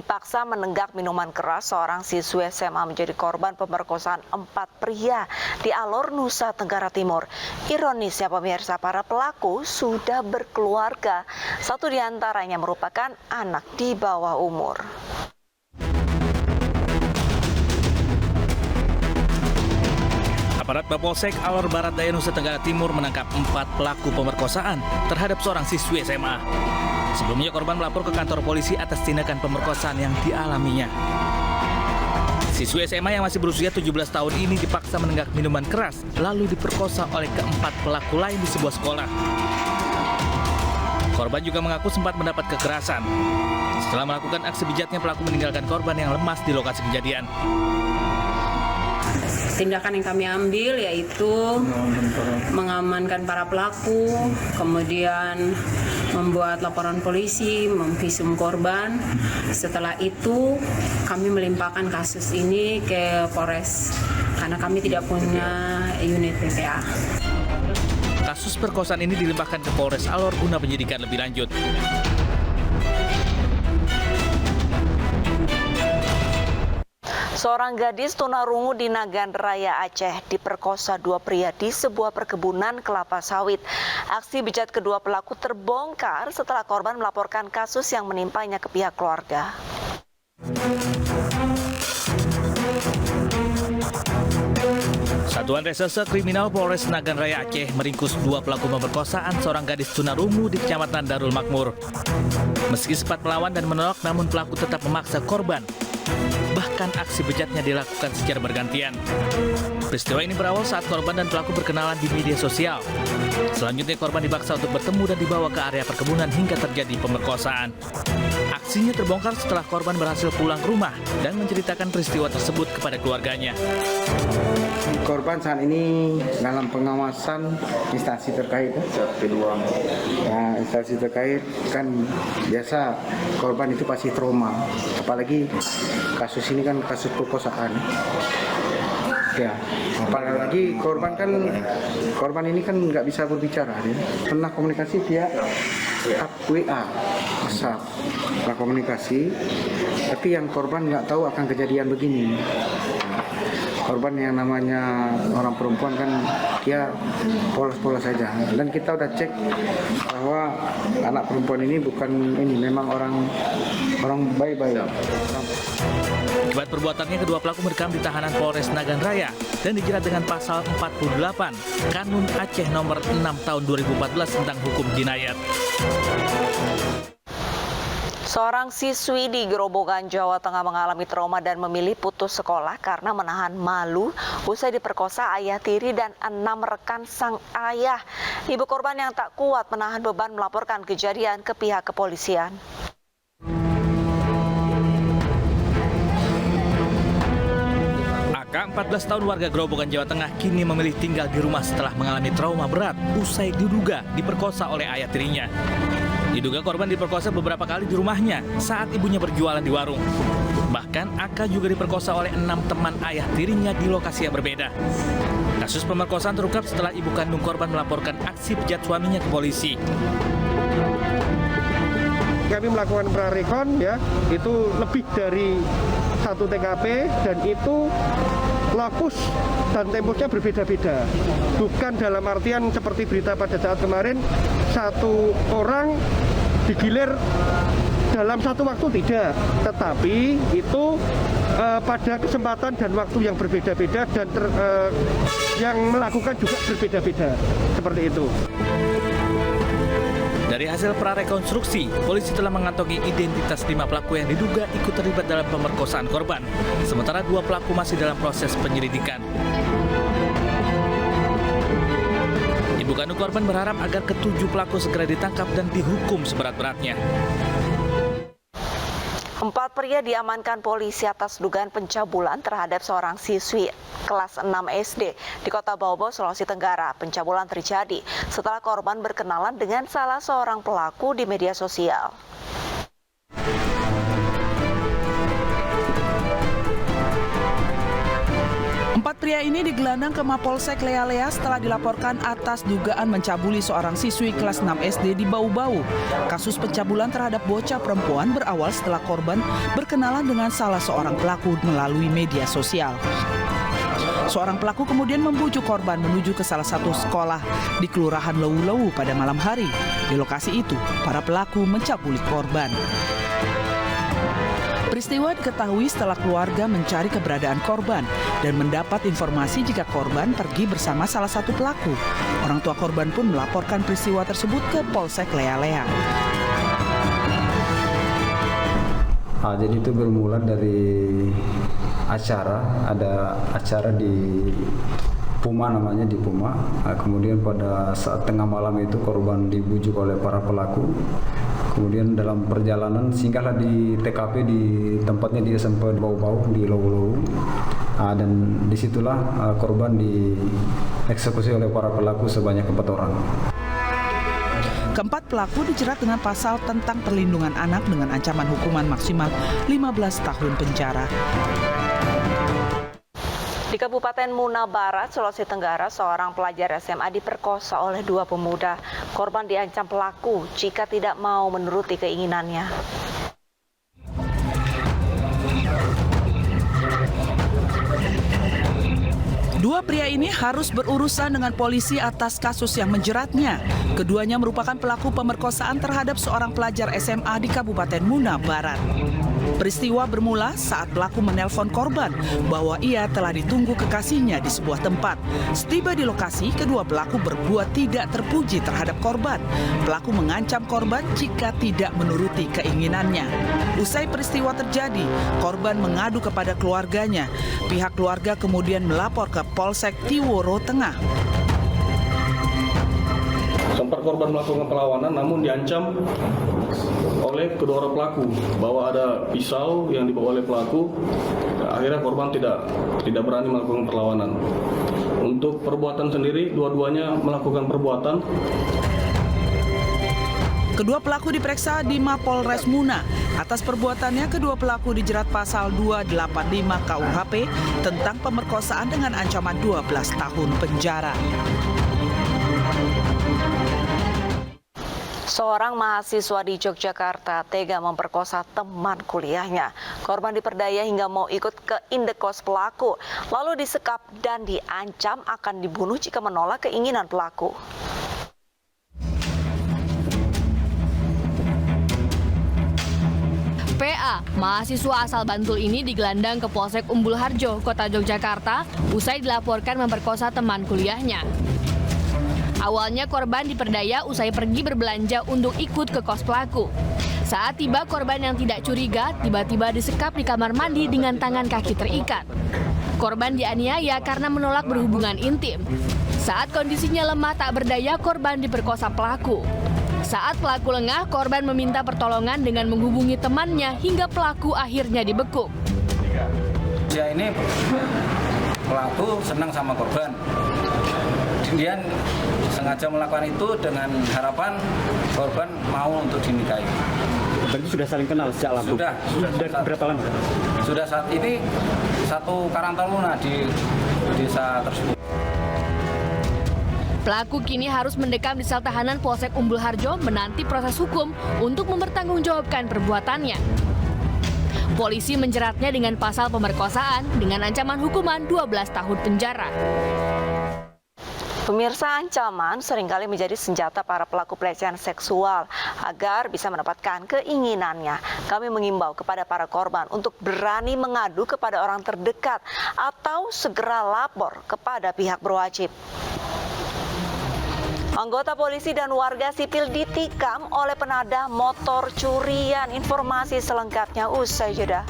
dipaksa menenggak minuman keras, seorang siswi SMA menjadi korban pemerkosaan 4 pria di Alor, Nusa Tenggara Timur. Ironisnya pemirsa, para pelaku sudah berkeluarga. Satu di antaranya merupakan anak di bawah umur. Aparat Mapolsek Alor Barat Daya Nusa Tenggara Timur menangkap 4 pelaku pemerkosaan terhadap seorang siswi SMA. Sebelumnya korban melapor ke kantor polisi atas tindakan pemerkosaan yang dialaminya. Siswi SMA yang masih berusia 17 tahun ini dipaksa menenggak minuman keras lalu diperkosa oleh keempat pelaku lain di sebuah sekolah. Korban juga mengaku sempat mendapat kekerasan. Setelah melakukan aksi bejatnya, pelaku meninggalkan korban yang lemas di lokasi kejadian. Tindakan yang kami ambil yaitu mengamankan para pelaku, kemudian membuat laporan polisi, memvisum korban. Setelah itu kami melimpahkan kasus ini ke Polres karena kami tidak punya unit PPA. Kasus perkosaan ini dilimpahkan ke Polres Alor guna penyidikan lebih lanjut. Seorang gadis tunarungu di Nagan Raya Aceh diperkosa 2 pria di sebuah perkebunan kelapa sawit. Aksi bejat kedua pelaku terbongkar setelah korban melaporkan kasus yang menimpanya ke pihak keluarga. Satuan Reserse Kriminal Polres Nagan Raya Aceh meringkus 2 pelaku pemerkosaan seorang gadis tunarungu di Kecamatan Darul Makmur. Meski sempat melawan dan menolak, namun pelaku tetap memaksa korban. Bahkan aksi bejatnya dilakukan secara bergantian. Peristiwa ini berawal saat korban dan pelaku berkenalan di media sosial. Selanjutnya korban dipaksa untuk bertemu dan dibawa ke area perkebunan hingga terjadi pemerkosaan. Aksinya terbongkar setelah korban berhasil pulang ke rumah dan menceritakan peristiwa tersebut kepada keluarganya. Korban saat ini dalam pengawasan instansi terkait. Ya, instansi terkait kan biasa korban itu pasti trauma, apalagi kasus ini kan kasus perkosaan. Ya, apalagi korban ini kan nggak bisa berbicara. Dia pernah komunikasi via WA, WhatsApp, pernah komunikasi, tapi yang korban nggak tahu akan kejadian begini. Korban yang namanya orang perempuan kan dia polos-polos saja, dan kita udah cek bahwa anak perempuan ini memang orang baik-baik. Akibat perbuatannya, kedua pelaku merekam di tahanan Polres Nagan Raya dan dijerat dengan pasal 48 Kanun Aceh nomor 6 tahun 2014 tentang hukum jinayat. Seorang siswi di Grobogan, Jawa Tengah mengalami trauma dan memilih putus sekolah karena menahan malu usai diperkosa ayah tiri dan 6 rekan sang ayah. Ibu korban yang tak kuat menahan beban melaporkan kejadian ke pihak kepolisian. AK 14 tahun warga Grobogan, Jawa Tengah kini memilih tinggal di rumah setelah mengalami trauma berat usai diduga diperkosa oleh ayah tirinya. Diduga korban diperkosa beberapa kali di rumahnya saat ibunya berjualan di warung. Bahkan AK juga diperkosa oleh 6 teman ayah tirinya di lokasi yang berbeda. Kasus pemerkosaan terungkap setelah ibu kandung korban melaporkan aksi bejat suaminya ke polisi. Kami melakukan prarekon ya, itu lebih dari 1 TKP dan itu lokus dan temposnya berbeda-beda. Bukan dalam artian seperti berita pada saat kemarin, 1 orang digilir dalam 1 waktu, tidak. Tetapi itu pada kesempatan dan waktu yang berbeda-beda dan yang melakukan juga berbeda-beda. Seperti itu. Dari hasil prarekonstruksi, polisi telah mengantongi identitas 5 pelaku yang diduga ikut terlibat dalam pemerkosaan korban. Sementara 2 pelaku masih dalam proses penyelidikan. Ibu kandung korban berharap agar ke-7 pelaku segera ditangkap dan dihukum seberat-beratnya. 4 pria diamankan polisi atas dugaan pencabulan terhadap seorang siswi kelas 6 SD di Kota Baobo, Sulawesi Tenggara. Pencabulan terjadi setelah korban berkenalan dengan salah seorang pelaku di media sosial. pria ini digelandang ke Mapolsek Lealea setelah dilaporkan atas dugaan mencabuli seorang siswi kelas 6 SD di Bau-Bau. Kasus pencabulan terhadap bocah perempuan berawal setelah korban berkenalan dengan salah seorang pelaku melalui media sosial. Seorang pelaku kemudian membujuk korban menuju ke salah satu sekolah di Kelurahan Lewu-Lewu pada malam hari. Di lokasi itu, para pelaku mencabuli korban. Peristiwa diketahui setelah keluarga mencari keberadaan korban dan mendapat informasi jika korban pergi bersama salah satu pelaku. Orang tua korban pun melaporkan peristiwa tersebut ke Polsek Lealea. Jadi itu bermula dari ada acara di Puma namanya, di Puma. Kemudian pada saat tengah malam itu korban dibujuk oleh para pelaku. Kemudian dalam perjalanan singgahlah di TKP di tempatnya di SMP Bau-Bau di Lewu-Lewu. Dan disitulah korban dieksekusi oleh para pelaku sebanyak 4 orang. Keempat pelaku dijerat dengan pasal tentang perlindungan anak dengan ancaman hukuman maksimal 15 tahun penjara. Di Kabupaten Muna Barat, Sulawesi Tenggara, seorang pelajar SMA diperkosa oleh 2 pemuda. Korban diancam pelaku jika tidak mau menuruti keinginannya. Dua pria ini harus berurusan dengan polisi atas kasus yang menjeratnya. Keduanya merupakan pelaku pemerkosaan terhadap seorang pelajar SMA di Kabupaten Muna Barat. Peristiwa bermula saat pelaku menelpon korban bahwa ia telah ditunggu kekasihnya di sebuah tempat. Setiba di lokasi, kedua pelaku berbuat tidak terpuji terhadap korban. Pelaku mengancam korban jika tidak menuruti keinginannya. Usai peristiwa terjadi, korban mengadu kepada keluarganya. Pihak keluarga kemudian melapor ke Polsek Tiworo Tengah. Sempat korban melakukan perlawanan namun diancam oleh kedua orang pelaku bahwa ada pisau yang dibawa oleh pelaku. Akhirnya korban tidak berani melakukan perlawanan. Untuk perbuatan sendiri, dua-duanya melakukan perbuatan. Kedua pelaku diperiksa di Mapolres Muna. Atas perbuatannya, kedua pelaku dijerat pasal 285 KUHP tentang pemerkosaan dengan ancaman 12 tahun penjara. Seorang mahasiswa di Yogyakarta tega memperkosa teman kuliahnya. Korban diperdaya hingga mau ikut ke indekos pelaku, lalu disekap dan diancam akan dibunuh jika menolak keinginan pelaku. PA, mahasiswa asal Bantul ini digelandang ke Polsek Umbul Harjo, Kota Yogyakarta, usai dilaporkan memperkosa teman kuliahnya. Awalnya korban diperdaya usai pergi berbelanja untuk ikut ke kos pelaku. Saat tiba, korban yang tidak curiga tiba-tiba disekap di kamar mandi dengan tangan kaki terikat. Korban dianiaya karena menolak berhubungan intim. Saat kondisinya lemah tak berdaya, korban diperkosa pelaku. Saat pelaku lengah, korban meminta pertolongan dengan menghubungi temannya hingga pelaku akhirnya dibekuk. Dia ini pelaku senang sama korban. Dia sengaja melakukan itu dengan harapan korban mau untuk dinikahi. Berarti sudah saling kenal sejak lama? Sudah berapa lama? Sudah saat ini 1 Karang Taruna di desa tersebut. Pelaku kini harus mendekam di sel tahanan Polsek Umbul Harjo menanti proses hukum untuk mempertanggungjawabkan perbuatannya. Polisi menjeratnya dengan pasal pemerkosaan dengan ancaman hukuman 12 tahun penjara. Pemirsa, ancaman seringkali menjadi senjata para pelaku pelecehan seksual agar bisa mendapatkan keinginannya. Kami mengimbau kepada para korban untuk berani mengadu kepada orang terdekat atau segera lapor kepada pihak berwajib. Anggota polisi dan warga sipil ditikam oleh penadah motor curian. Informasi selengkapnya usai jeda.